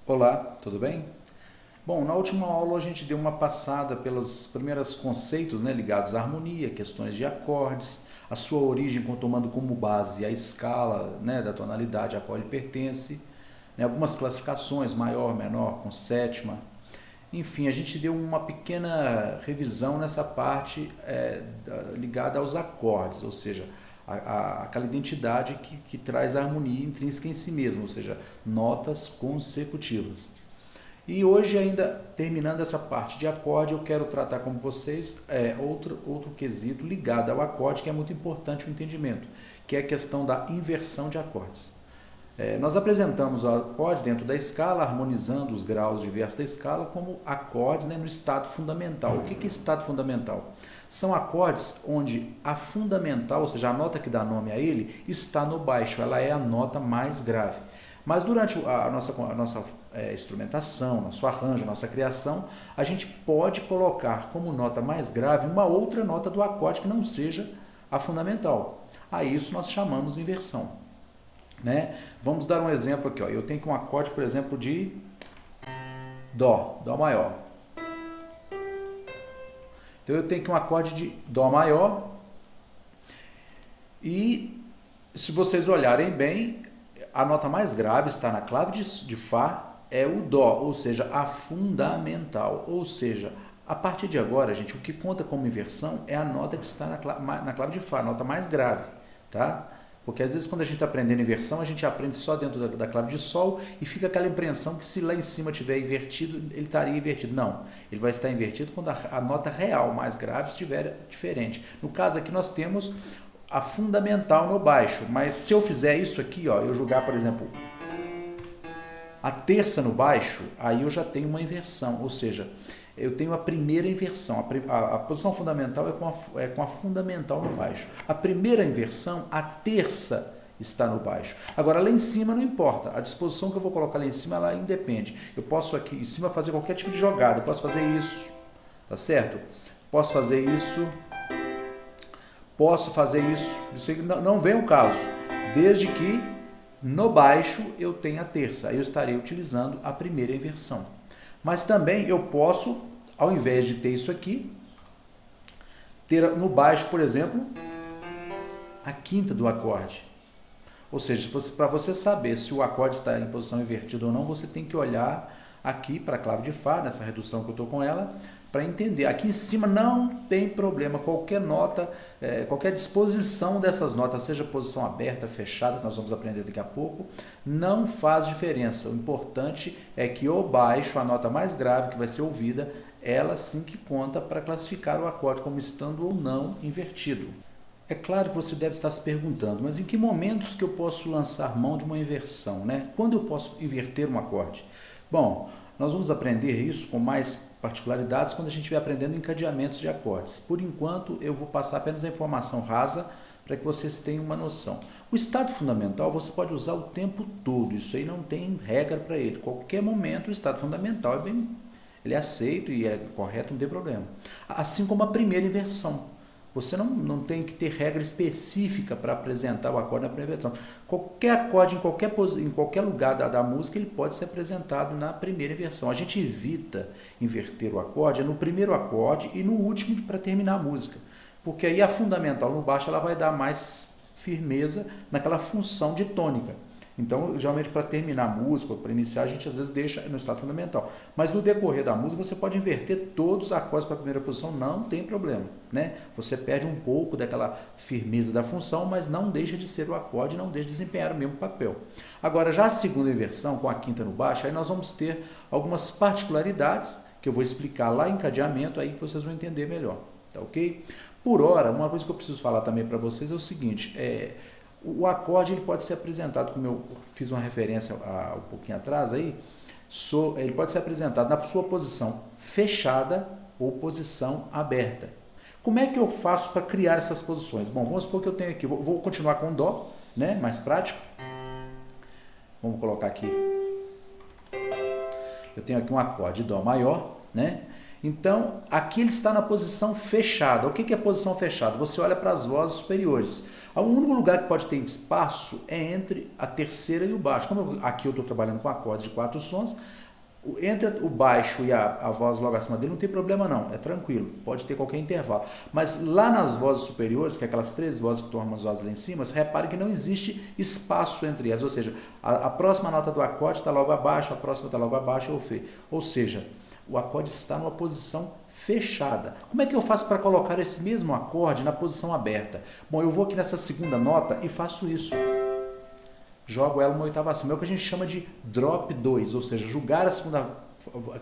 Olá, tudo bem? Bom, na última aula a gente deu uma passada pelos primeiros conceitos, né, ligados à harmonia, questões de acordes, a sua origem tomando como base a escala, né, da tonalidade a qual ele pertence, né, algumas classificações, maior, menor, com sétima. Enfim, a gente deu uma pequena revisão nessa parte ligada aos acordes, ou seja, aquela identidade que traz a harmonia intrínseca em si mesmo, ou seja, notas consecutivas. E hoje, ainda terminando essa parte de acorde, eu quero tratar com vocês outro quesito ligado ao acorde que é muito importante o entendimento, que é a questão da inversão de acordes. Nós apresentamos o acorde dentro da escala, harmonizando os graus diversos da escala como acordes, né, no estado fundamental. O que é estado fundamental? São acordes onde a fundamental, ou seja, a nota que dá nome a ele, está no baixo, ela é a nota mais grave. Mas durante a nossa instrumentação, nosso arranjo, nossa criação, a gente pode colocar como nota mais grave uma outra nota do acorde que não seja a fundamental. A isso nós chamamos de inversão. Né? Vamos dar um exemplo aqui. Ó. Eu tenho um acorde, por exemplo, de Dó maior. Então eu tenho aqui um acorde de Dó maior e, se vocês olharem bem, a nota mais grave está na clave de Fá, é o Dó, ou seja, a fundamental. Ou seja, a partir de agora, gente, o que conta como inversão é a nota que está na clave de Fá, a nota mais grave, tá? Porque às vezes quando a gente está aprendendo inversão, a gente aprende só dentro da clave de Sol e fica aquela impressão que se lá em cima estiver invertido, ele estaria invertido. Não, ele vai estar invertido quando a nota real mais grave estiver diferente. No caso aqui nós temos a fundamental no baixo, mas se eu fizer isso aqui, ó, eu jogar, por exemplo, a terça no baixo, aí eu já tenho uma inversão, ou seja, eu tenho a primeira inversão. A posição fundamental é com a fundamental no baixo. A primeira inversão, a terça está no baixo. Agora, lá em cima não importa. A disposição que eu vou colocar lá em cima, ela independe. Eu posso aqui em cima fazer qualquer tipo de jogada. Eu posso fazer isso, tá certo? Posso fazer isso. Posso fazer isso. Isso não vem o caso. Desde que no baixo eu tenha a terça. Aí eu estarei utilizando a primeira inversão. Mas também eu posso, ao invés de ter isso aqui, ter no baixo, por exemplo, a quinta do acorde. Ou seja, para você saber se o acorde está em posição invertida ou não, você tem que olhar aqui para a clave de Fá, nessa redução que eu estou com ela, para entender. Aqui em cima não tem problema, qualquer nota, qualquer disposição dessas notas, seja posição aberta, fechada, que nós vamos aprender daqui a pouco, não faz diferença. O importante é que o baixo, a nota mais grave que vai ser ouvida, ela sim que conta para classificar o acorde como estando ou não invertido. É claro que você deve estar se perguntando, mas em que momentos que eu posso lançar mão de uma inversão, né? Quando eu posso inverter um acorde? Bom, nós vamos aprender isso com mais particularidades quando a gente estiver aprendendo encadeamentos de acordes. Por enquanto, eu vou passar apenas a informação rasa para que vocês tenham uma noção. O estado fundamental você pode usar o tempo todo, isso aí não tem regra para ele. Qualquer momento o estado fundamental ele é aceito e é correto, não tem problema. Assim como a primeira inversão. Você não tem que ter regra específica para apresentar o acorde na primeira inversão. Qualquer acorde, em qualquer lugar da música, ele pode ser apresentado na primeira inversão. A gente evita inverter o acorde no primeiro acorde e no último para terminar a música. Porque aí a fundamental no baixo ela vai dar mais firmeza naquela função de tônica. Então, geralmente, para terminar a música, para iniciar, a gente às vezes deixa no estado fundamental. Mas no decorrer da música, você pode inverter todos os acordes para a primeira posição, não tem problema. Né? Você perde um pouco daquela firmeza da função, mas não deixa de ser o acorde, não deixa de desempenhar o mesmo papel. Agora, já a segunda inversão, com a quinta no baixo, aí nós vamos ter algumas particularidades que eu vou explicar lá em encadeamento, aí que vocês vão entender melhor. Tá ok? Por hora, uma coisa que eu preciso falar também para vocês é o seguinte, o acorde ele pode ser apresentado, como eu fiz uma referência um pouquinho atrás, aí, ele pode ser apresentado na sua posição fechada ou posição aberta. Como é que eu faço para criar essas posições? Bom, vamos supor que eu tenho aqui, vou continuar com Dó, né, mais prático. Vamos colocar aqui, eu tenho aqui um acorde de Dó maior, né? Então, aqui ele está na posição fechada. O que é posição fechada? Você olha para as vozes superiores. O único lugar que pode ter espaço é entre a terceira e o baixo. Como aqui eu estou trabalhando com acordes de 4 sons, entre o baixo e a voz logo acima dele não tem problema não, é tranquilo, pode ter qualquer intervalo. Mas lá nas vozes superiores, que é aquelas 3 vozes que tornam as vozes lá em cima, repare que não existe espaço entre elas, ou seja, a próxima nota do acorde está logo abaixo, a próxima está logo abaixo, ou seja, o acorde está numa posição fechada. Como é que eu faço para colocar esse mesmo acorde na posição aberta? Bom, eu vou aqui nessa segunda nota e faço isso. Jogo ela uma oitava acima. É o que a gente chama de drop 2, ou seja,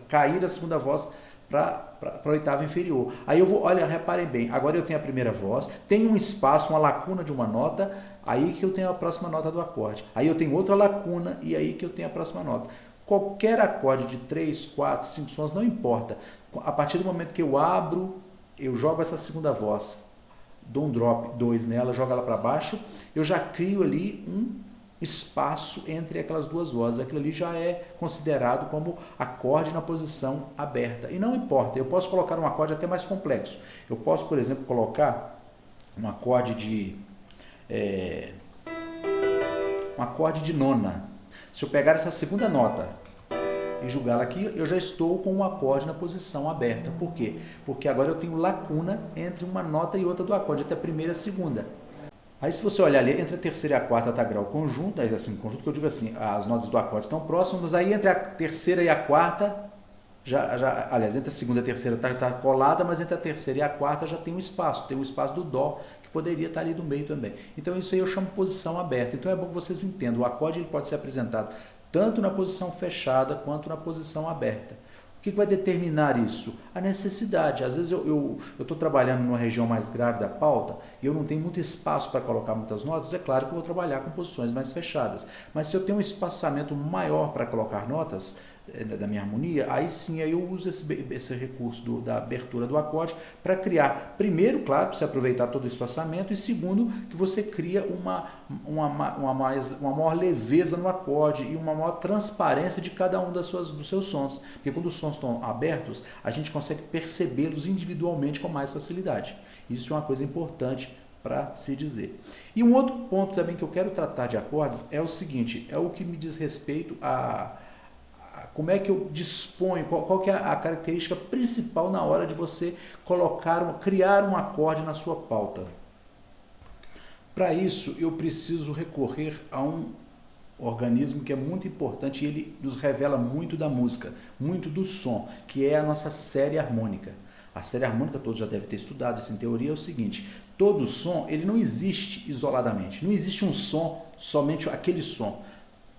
cair a segunda voz para a oitava inferior. Aí eu vou, olha, reparem bem, agora eu tenho a primeira voz, tem um espaço, uma lacuna de uma nota, aí que eu tenho a próxima nota do acorde. Aí eu tenho outra lacuna e aí que eu tenho a próxima nota. Qualquer acorde de 3, 4, 5 sons, não importa. A partir do momento que eu abro, eu jogo essa segunda voz, dou um drop 2 nela, jogo ela para baixo, eu já crio ali um espaço entre aquelas duas vozes. Aquilo ali já é considerado como acorde na posição aberta. E não importa, eu posso colocar um acorde até mais complexo. Eu posso, por exemplo, colocar um acorde de nona. Se eu pegar essa segunda nota e jogá-la aqui, eu já estou com um acorde na posição aberta. Por quê? Porque agora eu tenho lacuna entre uma nota e outra do acorde, até a primeira e a segunda. Aí se você olhar ali, entre a terceira e a quarta está grau conjunto, assim, conjunto que eu digo assim, as notas do acorde estão próximas, aí entre a terceira e a quarta, aliás, entre a segunda e a terceira está colada, mas entre a terceira e a quarta já tem um espaço, tem o espaço do dó, que poderia estar ali no meio também. Então isso aí eu chamo posição aberta. Então é bom que vocês entendam, o acorde ele pode ser apresentado tanto na posição fechada quanto na posição aberta. O que vai determinar isso? A necessidade. Às vezes eu estou trabalhando numa região mais grave da pauta e eu não tenho muito espaço para colocar muitas notas, é claro que eu vou trabalhar com posições mais fechadas. Mas se eu tenho um espaçamento maior para colocar notas da minha harmonia, aí sim aí eu uso esse recurso da abertura do acorde para criar, primeiro, claro, para você aproveitar todo o espaçamento, e segundo, que você cria uma maior leveza no acorde e uma maior transparência de cada um dos seus sons. Porque quando os sons estão abertos, a gente consegue percebê-los individualmente com mais facilidade. Isso é uma coisa importante para se dizer. E um outro ponto também que eu quero tratar de acordes é o seguinte, é o que me diz respeito a como é que eu disponho, qual que é a característica principal na hora de você criar um acorde na sua pauta. Para isso, eu preciso recorrer a um organismo que é muito importante e ele nos revela muito da música, muito do som, que é a nossa série harmônica. A série harmônica, todos já devem ter estudado isso em teoria, é o seguinte, todo som, ele não existe isoladamente, não existe um som, somente aquele som.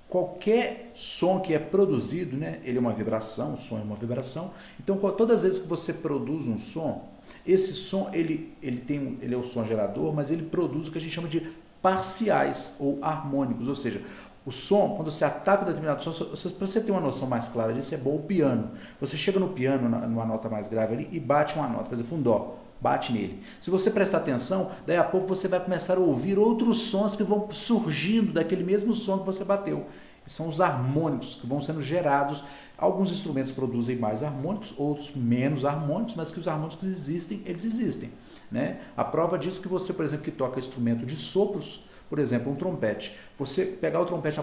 Qualquer som que é produzido, né, ele é uma vibração, o som é uma vibração, então todas as vezes que você produz um som, esse som ele é o som gerador, mas ele produz o que a gente chama de parciais ou harmônicos, ou seja, o som, quando você ataca um determinado som, para você ter uma noção mais clara disso, é bom o piano. Você chega no piano, numa nota mais grave ali, e bate uma nota, por exemplo, um dó. Bate nele. Se você prestar atenção, daí a pouco você vai começar a ouvir outros sons que vão surgindo daquele mesmo som que você bateu. São os harmônicos que vão sendo gerados. Alguns instrumentos produzem mais harmônicos, outros menos harmônicos, mas que os harmônicos existem, eles existem. Né? A prova disso é que você, por exemplo, que toca instrumento de sopros, por exemplo, um trompete. Você pegar o trompete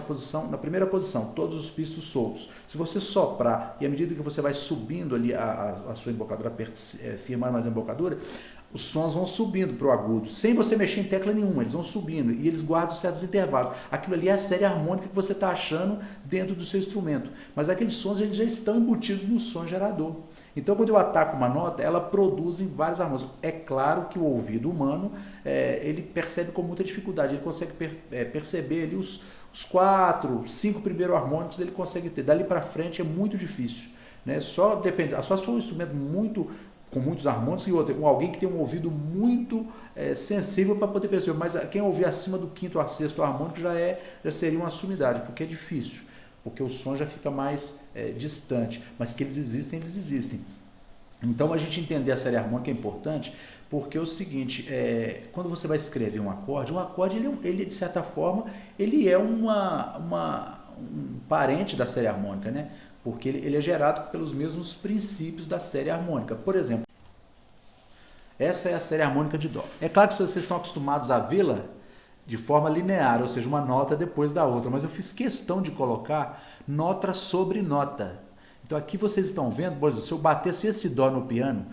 na primeira posição, todos os pistos soltos. Se você soprar e à medida que você vai subindo ali a sua embocadura, firmar mais a embocadura, os sons vão subindo para o agudo, sem você mexer em tecla nenhuma, eles vão subindo e eles guardam certos intervalos. Aquilo ali é a série harmônica que você está achando dentro do seu instrumento. Mas aqueles sons já estão embutidos no som gerador. Então, quando eu ataco uma nota, ela produz em vários harmônicos. É claro que o ouvido humano, ele percebe com muita dificuldade, ele consegue perceber ali os 4, 5 primeiros harmônicos, ele consegue ter. Dali para frente é muito difícil. Né? Só se for um instrumento com muitos harmônicos e outro, com alguém que tem um ouvido muito sensível para poder perceber. Mas quem ouvir acima do 5º a 6º harmônico já seria uma sumidade, porque é difícil. Porque o som já fica mais distante, mas que eles existem, eles existem. Então a gente entender a série harmônica é importante, porque é o seguinte, quando você vai escrever um acorde ele de certa forma, ele é um parente da série harmônica, né? porque ele é gerado pelos mesmos princípios da série harmônica. Por exemplo, essa é a série harmônica de Dó. É claro que vocês estão acostumados a vê-la de forma linear, ou seja, uma nota depois da outra, mas eu fiz questão de colocar nota sobre nota. Então aqui vocês estão vendo, por exemplo, se eu batesse esse Dó no piano,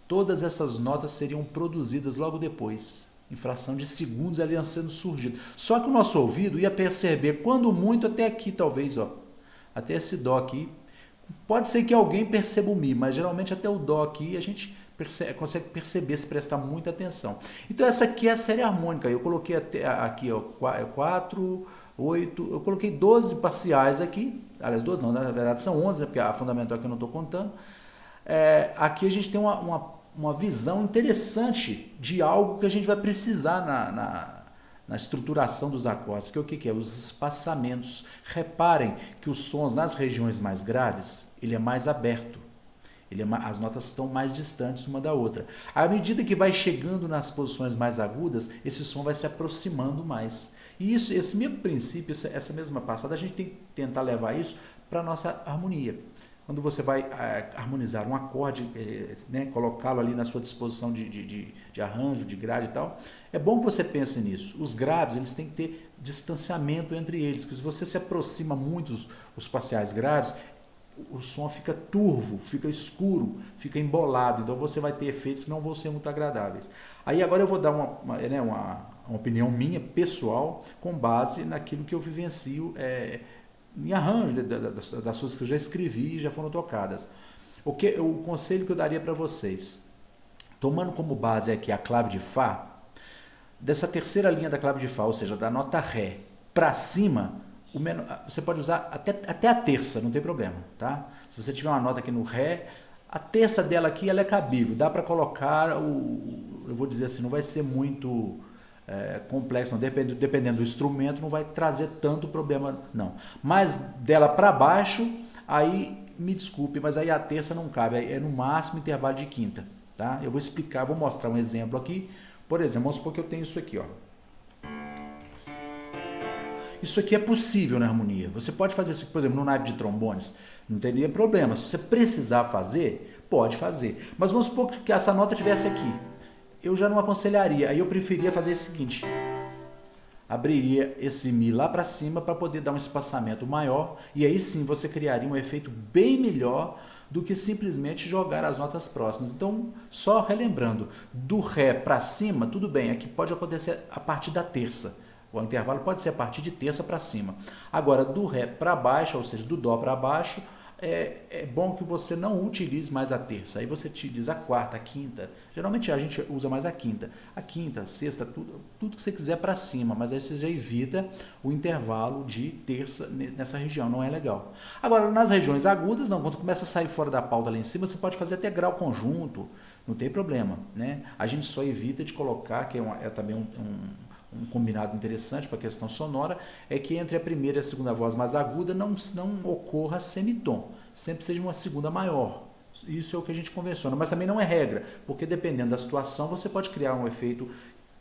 todas essas notas seriam produzidas logo depois, em fração de segundos elas iam sendo surgidas. Só que o nosso ouvido ia perceber, quando muito, até aqui talvez, ó, até esse Dó aqui. Pode ser que alguém perceba o Mi, mas geralmente até o Dó aqui a gente consegue perceber se prestar muita atenção. Então essa aqui é a série harmônica. Eu coloquei até aqui, ó, 4, 8, eu coloquei 12 parciais aqui. Aliás, 12 não, na verdade são 11, né, porque a fundamental aqui eu não estou contando. Aqui a gente tem uma visão interessante de algo que a gente vai precisar na estruturação dos acordes, que é o que é? Os espaçamentos. Reparem que os sons nas regiões mais graves, ele é mais aberto. As notas estão mais distantes uma da outra. À medida que vai chegando nas posições mais agudas, esse som vai se aproximando mais. E esse mesmo princípio, essa mesma passada, a gente tem que tentar levar isso para a nossa harmonia. Quando você vai harmonizar um acorde, né, colocá-lo ali na sua disposição de arranjo, de grade e tal, é bom que você pense nisso. Os graves, eles têm que ter distanciamento entre eles, porque se você se aproxima muito os parciais graves, o som fica turvo, fica escuro, fica embolado, então você vai ter efeitos que não vão ser muito agradáveis. Aí agora eu vou dar uma opinião minha, pessoal, com base naquilo que eu vivencio em arranjo das coisas que eu já escrevi e já foram tocadas. O conselho que eu daria para vocês, tomando como base aqui a clave de Fá, dessa terceira linha da clave de Fá, ou seja, da nota Ré para cima, você pode usar até a terça, não tem problema, tá? Se você tiver uma nota aqui no Ré, a terça dela aqui ela é cabível, dá para colocar, eu vou dizer assim, não vai ser muito complexo, não. Dependendo do instrumento, não vai trazer tanto problema, não. Mas dela para baixo, aí, me desculpe, mas aí a terça não cabe, é no máximo intervalo de quinta, tá? Eu vou explicar, vou mostrar um exemplo aqui. Por exemplo, vamos supor que eu tenho isso aqui, ó. Isso aqui é possível na harmonia. Você pode fazer isso, por exemplo, no naipe de trombones. Não teria problema. Se você precisar fazer, pode fazer. Mas vamos supor que essa nota estivesse aqui. Eu já não aconselharia. Aí eu preferia fazer o seguinte. Abriria esse Mi lá para cima para poder dar um espaçamento maior. E aí sim você criaria um efeito bem melhor do que simplesmente jogar as notas próximas. Então, só relembrando, do Ré para cima, tudo bem. Aqui pode acontecer a partir da terça. O intervalo pode ser a partir de terça para cima. Agora, do Ré para baixo, ou seja, do Dó para baixo, é bom que você não utilize mais a terça. Aí você utiliza a quarta, a quinta. Geralmente a gente usa mais a quinta. A quinta, a sexta, tudo que você quiser para cima. Mas aí você já evita o intervalo de terça nessa região. Não é legal. Agora, nas regiões agudas, não. Quando começa a sair fora da pauta lá em cima, você pode fazer até grau conjunto. Não tem problema, né? A gente só evita de colocar, que é também um combinado interessante para a questão sonora, é que entre a primeira e a segunda voz mais aguda não ocorra semitom, sempre seja uma segunda maior. Isso é o que a gente convenciona, mas também não é regra, porque dependendo da situação você pode criar um efeito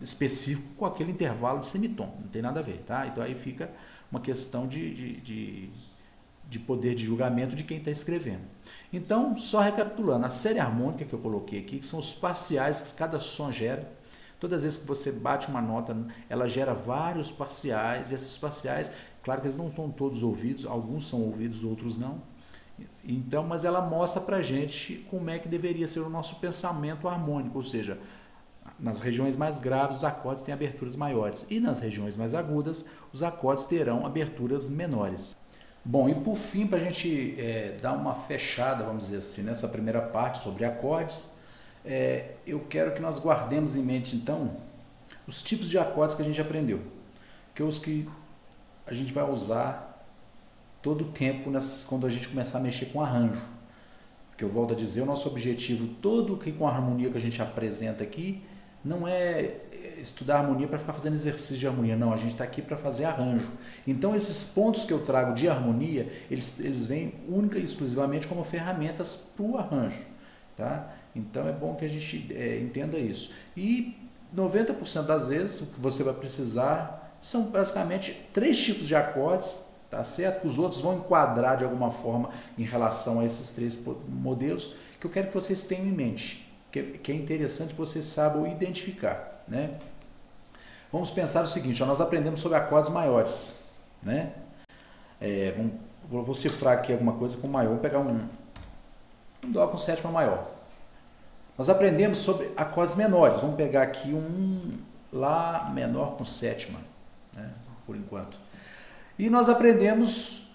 específico com aquele intervalo de semitom, não tem nada a ver, tá? Então aí fica uma questão de poder de julgamento de quem está escrevendo. Então, só recapitulando, a série harmônica que eu coloquei aqui, que são os parciais que cada som gera. Todas as vezes que você bate uma nota, ela gera vários parciais, e esses parciais, claro que eles não estão todos ouvidos, alguns são ouvidos, outros não. Então, mas ela mostra pra gente como é que deveria ser o nosso pensamento harmônico, ou seja, nas regiões mais graves os acordes têm aberturas maiores, e nas regiões mais agudas os acordes terão aberturas menores. Bom, e por fim, para a gente dar uma fechada, vamos dizer assim, nessa primeira parte sobre acordes, eu quero que nós guardemos em mente, então, os tipos de acordes que a gente aprendeu, que é os que a gente vai usar todo o tempo quando a gente começar a mexer com arranjo. Porque eu volto a dizer, o nosso objetivo todo que com a harmonia que a gente apresenta aqui, não é estudar harmonia para ficar fazendo exercício de harmonia, não, a gente está aqui para fazer arranjo. Então esses pontos que eu trago de harmonia, eles vêm única e exclusivamente como ferramentas para o arranjo, tá? Então é bom que a gente entenda isso. E 90% das vezes o que você vai precisar são basicamente 3 tipos de acordes, tá certo? Os outros vão enquadrar de alguma forma em relação a esses três modelos que eu quero que vocês tenham em mente, que é interessante que vocês saibam identificar, né? Vamos pensar o seguinte, ó, nós aprendemos sobre acordes maiores, né? Vou cifrar aqui alguma coisa com maior, vamos pegar um Dó com sétima maior. Nós aprendemos sobre acordes menores, vamos pegar aqui um Lá menor com sétima, né? Por enquanto. E nós aprendemos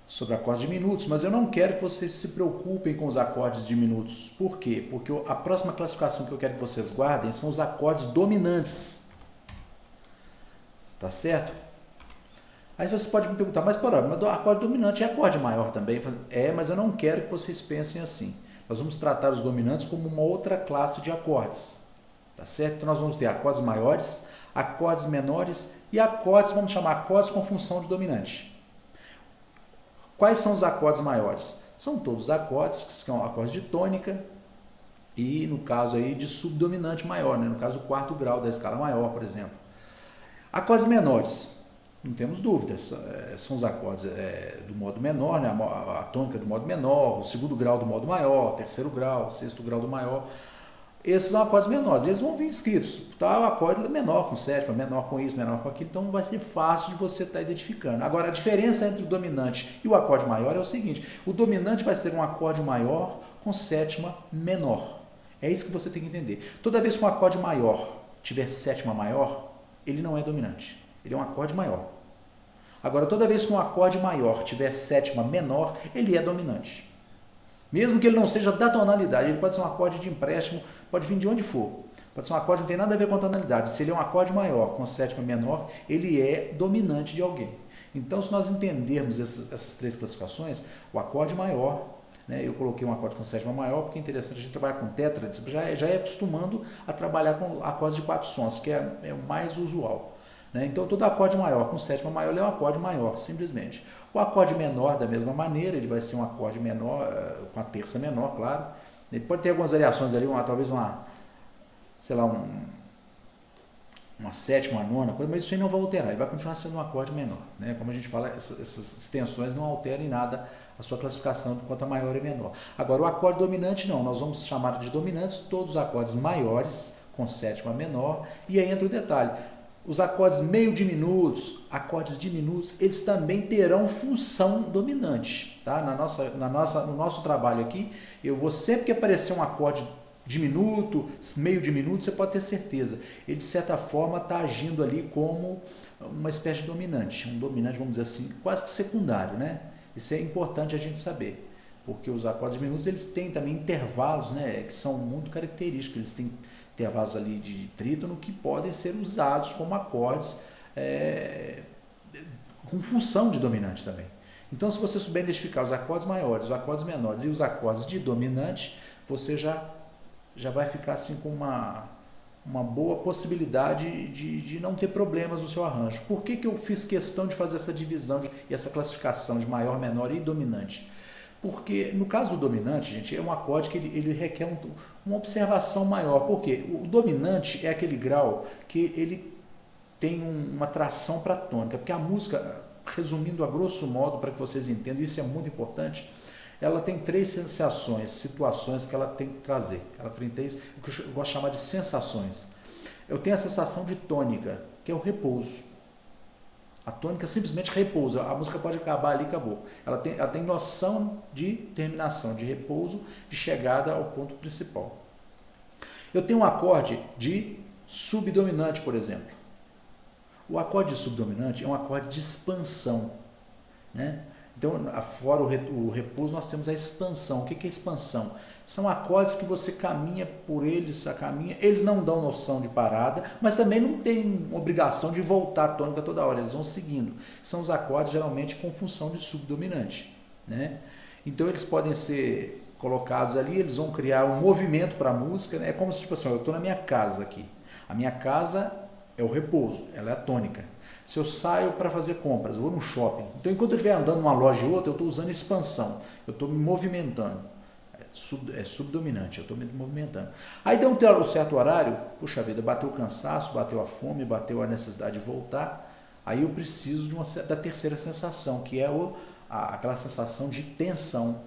sobre acordes diminutos, mas eu não quero que vocês se preocupem com os acordes diminutos. Por quê? Porque a próxima classificação que eu quero que vocês guardem são os acordes dominantes. Tá certo? Aí você pode me perguntar, mas acorde dominante é acorde maior também? Mas eu não quero que vocês pensem assim. Nós vamos tratar os dominantes como uma outra classe de acordes. Tá certo? Então nós vamos ter acordes maiores, acordes menores e acordes, vamos chamar acordes com função de dominante. Quais são os acordes maiores? São todos os acordes que são acordes de tônica e, no caso aí, de subdominante maior, né? No caso, o quarto grau da escala maior, por exemplo. Acordes menores, não temos dúvidas, são os acordes do modo menor, né? A tônica do modo menor, o segundo grau do modo maior, o terceiro grau, o sexto grau do maior. Esses são acordes menores, eles vão vir escritos, tá? O acorde menor com sétima, menor com isso, menor com aquilo, então vai ser fácil de você estar identificando. Agora, a diferença entre o dominante e o acorde maior é o seguinte, o dominante vai ser um acorde maior com sétima menor. É isso que você tem que entender. Toda vez que um acorde maior tiver sétima maior, ele não é dominante, ele é um acorde maior. Agora, toda vez que um acorde maior tiver sétima menor, ele é dominante. Mesmo que ele não seja da tonalidade, ele pode ser um acorde de empréstimo, pode vir de onde for. Pode ser um acorde que não tem nada a ver com a tonalidade. Se ele é um acorde maior com sétima menor, ele é dominante de alguém. Então, se nós entendermos essas três classificações, o acorde maior, né, eu coloquei um acorde com sétima maior, porque é interessante a gente trabalhar com tétrades, já é acostumando a trabalhar com acordes de 4 sons, que é o mais usual. Né? Então, todo acorde maior com sétima maior é um acorde maior, simplesmente. O acorde menor, da mesma maneira, ele vai ser um acorde menor, com a terça menor, claro. Ele pode ter algumas variações ali, talvez uma sétima, uma nona, mas isso aí não vai alterar, ele vai continuar sendo um acorde menor. Né? Como a gente fala, essas extensões não alteram em nada a sua classificação de quanto a maior e menor. Agora, o acorde dominante não, nós vamos chamar de dominantes todos os acordes maiores com sétima menor, e aí entra o detalhe. Os acordes meio diminutos, acordes diminutos, eles também terão função dominante. Tá? No nosso trabalho aqui, eu vou sempre que aparecer um acorde diminuto, meio diminuto, você pode ter certeza. Ele, de certa forma, está agindo ali como uma espécie de dominante. Um dominante, vamos dizer assim, quase que secundário. Né? Isso é importante a gente saber. Porque os acordes diminutos, eles têm também intervalos, né, que são muito característicos. Eles têm intervalos ali de trítono que podem ser usados como acordes com função de dominante também. Então, se você souber identificar os acordes maiores, os acordes menores e os acordes de dominante, você já vai ficar assim com uma boa possibilidade de não ter problemas no seu arranjo. Por que eu fiz questão de fazer essa divisão e essa classificação de maior, menor e dominante? Porque no caso do dominante, gente, é um acorde que ele requer uma observação maior. Por quê? O dominante é aquele grau que ele tem uma tração para a tônica. Porque a música, resumindo a grosso modo, para que vocês entendam, isso é muito importante, ela tem 3 situações que ela tem que trazer. Ela tem 3, o que eu gosto de chamar de sensações. Eu tenho a sensação de tônica, que é o repouso. A tônica simplesmente repousa, a música pode acabar ali e acabou. Ela tem noção de terminação, de repouso, de chegada ao ponto principal. Eu tenho um acorde de subdominante, por exemplo. O acorde de subdominante é um acorde de expansão. Né? Então, fora o repouso, nós temos a expansão. O que é expansão? São acordes que você caminha por eles, eles não dão noção de parada, mas também não tem obrigação de voltar a tônica toda hora, eles vão seguindo. São os acordes geralmente com função de subdominante. Né? Então eles podem ser colocados ali, eles vão criar um movimento para a música, né? É como se, tipo assim, eu estou na minha casa aqui. A minha casa é o repouso, ela é a tônica. Se eu saio para fazer compras, eu vou no shopping, então enquanto eu estiver andando de uma loja e outra, eu estou usando expansão, eu estou me movimentando. É subdominante, eu estou me movimentando. Aí deu um certo horário, puxa vida, bateu o cansaço, bateu a fome, bateu a necessidade de voltar, Aí eu preciso da terceira sensação, que é aquela sensação de tensão.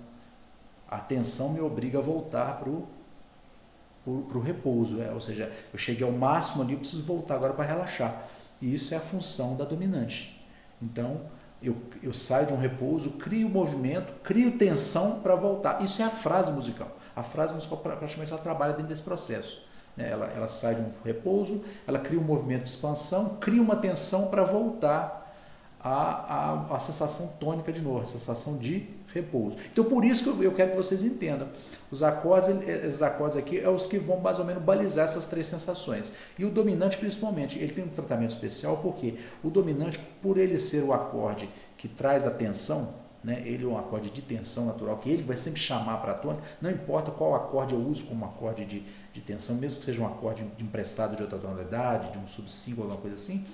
A tensão me obriga a voltar para o repouso, ou seja, eu cheguei ao máximo ali, eu preciso voltar agora para relaxar. E isso é a função da dominante. Então, eu saio de um repouso, crio movimento, crio tensão para voltar. Isso é a frase musical. A frase musical praticamente ela trabalha dentro desse processo. Ela sai de um repouso, ela cria um movimento de expansão, cria uma tensão para voltar a sensação tônica de novo, a sensação de repouso. Então, por isso que eu quero que vocês entendam. Esses acordes aqui é os que vão mais ou menos balizar essas três sensações. E o dominante, principalmente, ele tem um tratamento especial porque o dominante, por ele ser o acorde que traz a tensão, ele é um acorde de tensão natural, que ele vai sempre chamar para a tônica, não importa qual acorde eu uso como acorde de tensão, mesmo que seja um acorde emprestado de outra tonalidade, de um sub-5, alguma coisa assim,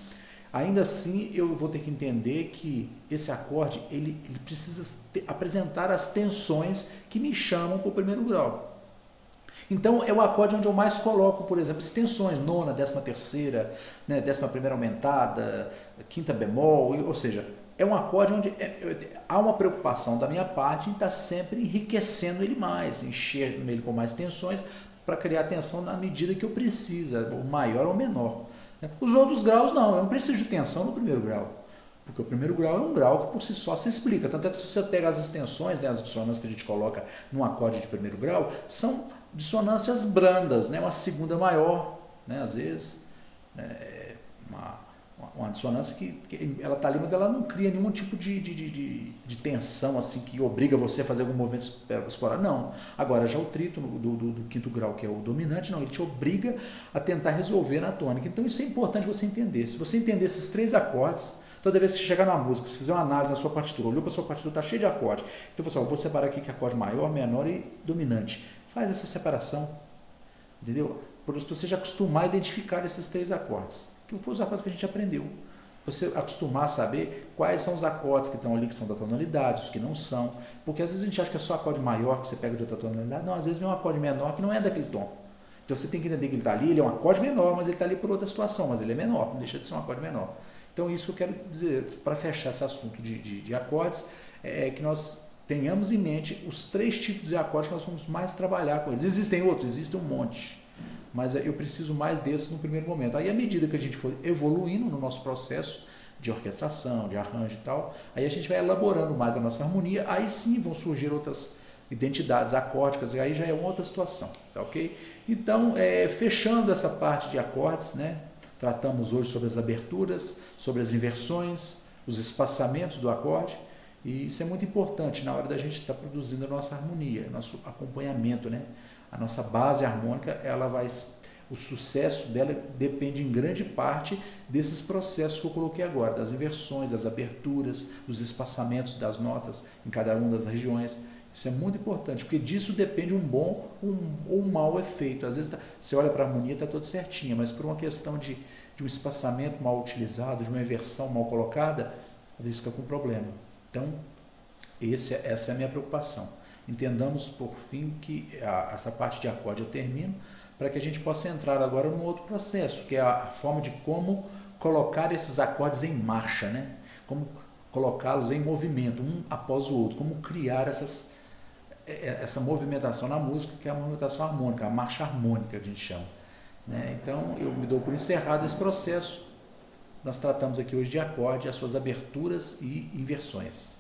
ainda assim eu vou ter que entender que esse acorde ele precisa apresentar as tensões que me chamam para o primeiro grau. Então é o acorde onde eu mais coloco, por exemplo, extensões, nona, 13ª, 11ª aumentada, quinta bemol, ou seja, é um acorde onde há uma preocupação da minha parte em estar sempre enriquecendo ele mais, encher ele com mais tensões para criar tensão na medida que eu preciso, o maior ou menor. Os outros graus não, eu não preciso de tensão no primeiro grau, porque o primeiro grau é um grau que por si só se explica, tanto é que se você pega as extensões, as dissonâncias que a gente coloca num acorde de primeiro grau, são dissonâncias brandas, uma segunda maior, às vezes, uma dissonância que ela está ali, mas ela não cria nenhum tipo de tensão assim que obriga você a fazer algum movimento explorado. Não. Agora, já o trítono do quinto grau, que é o dominante, não, ele te obriga a tentar resolver na tônica. Então, isso é importante você entender. Se você entender esses três acordes, toda vez que você chegar na música, se fizer uma análise na sua partitura, olhou para a sua partitura, está cheio de acorde. Então, você vou separar aqui que é acorde maior, menor e dominante. Faz essa separação, entendeu? Para você já acostumar a identificar esses três acordes. Que foi os acordes que a gente aprendeu. Você acostumar a saber quais são os acordes que estão ali, que são da tonalidade, os que não são. Porque às vezes a gente acha que é só acorde maior que você pega de outra tonalidade. Não, às vezes vem um acorde menor que não é daquele tom. Então você tem que entender que ele está ali, ele é um acorde menor, mas ele está ali por outra situação, mas ele é menor, não deixa de ser um acorde menor. Então isso que eu quero dizer, para fechar esse assunto de acordes, é que nós tenhamos em mente os três tipos de acordes que nós vamos mais trabalhar com eles. Existem outros? Existem um monte. Mas eu preciso mais desses no primeiro momento. Aí, à medida que a gente for evoluindo no nosso processo de orquestração, de arranjo e tal, aí a gente vai elaborando mais a nossa harmonia, aí sim vão surgir outras identidades acórdicas, e aí já é uma outra situação, tá ok? Então, fechando essa parte de acordes, tratamos hoje sobre as aberturas, sobre as inversões, os espaçamentos do acorde, e isso é muito importante na hora da gente estar produzindo a nossa harmonia, nosso acompanhamento, A nossa base harmônica, o sucesso dela depende em grande parte desses processos que eu coloquei agora, das inversões, das aberturas, dos espaçamentos das notas em cada uma das regiões. Isso é muito importante, porque disso depende um bom ou um mau efeito. Às vezes você olha para a harmonia e está tudo certinha, mas por uma questão de um espaçamento mal utilizado, de uma inversão mal colocada, às vezes fica com problema. Então, essa é a minha preocupação. Entendamos, por fim, que essa parte de acorde eu termino, para que a gente possa entrar agora num outro processo, que é a forma de como colocar esses acordes em marcha, Como colocá-los em movimento, um após o outro, como criar essa movimentação na música, que é a movimentação harmônica, a marcha harmônica que a gente chama. Então, eu me dou por encerrado esse processo. Nós tratamos aqui hoje de acorde, as suas aberturas e inversões.